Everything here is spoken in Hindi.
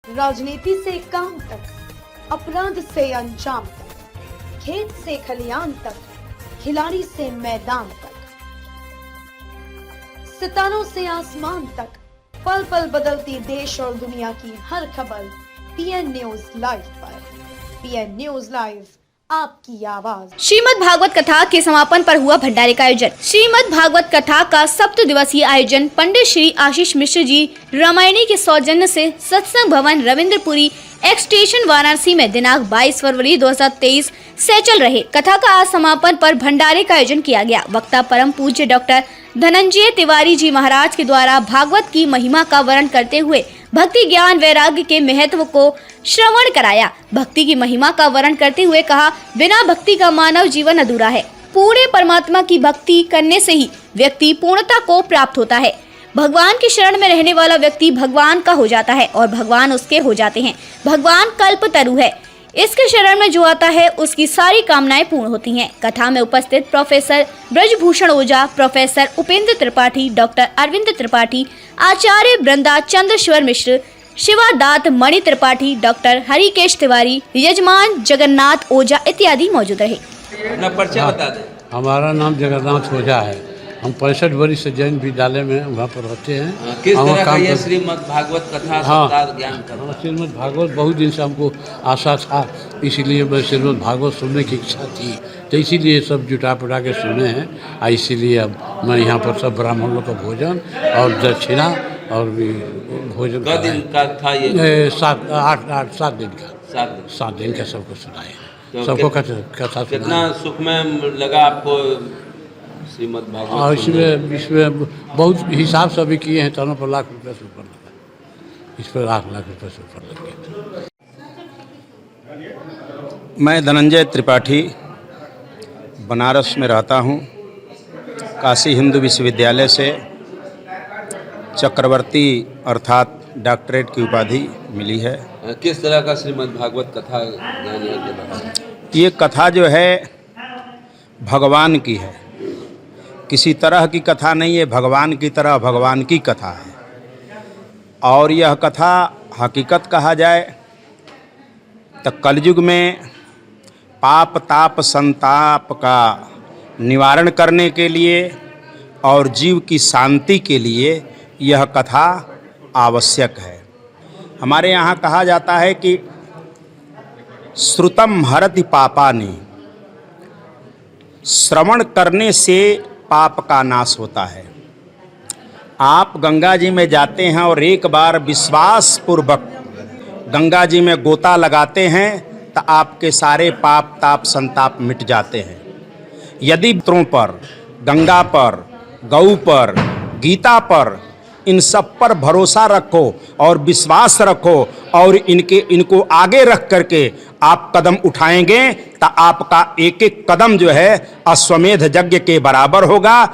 राजनीति से काम तक, अपराध से अंजाम तक, खेत से खलियान तक, खिलाड़ी से मैदान तक, सितारों से आसमान तक, पल पल बदलती देश और दुनिया की हर खबर पीएन न्यूज लाइव पर। पीएन न्यूज लाइव, आपकी आवाज। श्रीमद् भागवत कथा के समापन पर हुआ भंडारे का आयोजन। श्रीमद् भागवत कथा का 7 दिवसीय आयोजन पंडित श्री आशीष मिश्र जी रामायणी के सौजन्य से सत्संग भवन रविंद्रपुरी एक्स स्टेशन वाराणसी में दिनांक 22 फरवरी 2023 से चल रहे कथा का आज समापन पर भंडारे का आयोजन किया गया। वक्ता परम पूज्य डॉक्टर धनंजय तिवारी जी महाराज के द्वारा भागवत की महिमा का वर्णन करते हुए भक्ति ज्ञान वैराग्य के महत्व को श्रवण कराया। भक्ति की महिमा का वर्णन करते हुए कहा, बिना भक्ति का मानव जीवन अधूरा है। पूरे परमात्मा की भक्ति करने से ही व्यक्ति पूर्णता को प्राप्त होता है। भगवान की शरण में रहने वाला व्यक्ति भगवान का हो जाता है और भगवान उसके हो जाते हैं। भगवान कल्पतरु है, इसके शरण में जो आता है उसकी सारी कामनाएं पूर्ण होती हैं। कथा में उपस्थित प्रोफेसर ब्रजभूषण ओझा, प्रोफेसर उपेंद्र त्रिपाठी, डॉक्टर अरविंद त्रिपाठी, आचार्य वृंदा चंद्रेश्वर मिश्र, शिवादात मणि त्रिपाठी, डॉक्टर हरिकेश तिवारी, यजमान जगन्नाथ ओझा इत्यादि मौजूद रहे। अपना परिचय बता दें। हमारा नाम जगन्नाथ ओझा है। हम 65 वर्ष से जैन विद्यालय में वहाँ पर रहते हैं। किस तरह का ये श्रीमद् भागवत कथा सप्ताह ज्ञान करना? श्रीमद् भागवत बहुत दिन से हमको आशा था, इसीलिए मैं श्रीमद् भागवत सुनने की इच्छा थी, तो इसीलिए सब जुटा पुटा के सुने हैं। और इसीलिए अब मैं यहाँ पर सब ब्राह्मण लोग का भोजन और दक्षिणा और भी भोजन। कितने दिन का था ये? 7 दिन का। 7 दिन का सबको सुनाए, तो सबको कथा कितना सुख में लगा आपको श्रीमद् भागवत? और इसमें बहुत हिसाब से भी किए हैं, दोनों पर लाख रुपये से ऊपर लगा, इस पर 8 लाख रुपये से ऊपर लग गया। मैं धनंजय त्रिपाठी बनारस में रहता हूँ। काशी हिंदू विश्वविद्यालय से चक्रवर्ती अर्थात डॉक्टरेट की उपाधि मिली है। किस तरह का श्रीमद् भागवत कथा ज्ञान यज्ञ रहा? ये कथा जो है भगवान की है, किसी तरह की कथा नहीं है, भगवान की तरह भगवान की कथा है। और यह कथा हकीकत कहा जाए तो कलयुग में पाप ताप संताप का निवारण करने के लिए और जीव की शांति के लिए यह कथा आवश्यक है। हमारे यहाँ कहा जाता है कि श्रुतम हरति पापानि, श्रवण करने से पाप का नाश होता है। आप गंगा जी में जाते हैं और एक बार विश्वास पूर्वक गंगा जी में गोता लगाते हैं तो आपके सारे पाप ताप संताप मिट जाते हैं। यदि पितरों पर, गंगा पर, गौ पर, गीता पर, इन सब पर भरोसा रखो और विश्वास रखो और इनको आगे रख करके आप कदम उठाएंगे तो आपका एक एक कदम जो है अश्वमेध यज्ञ के बराबर होगा।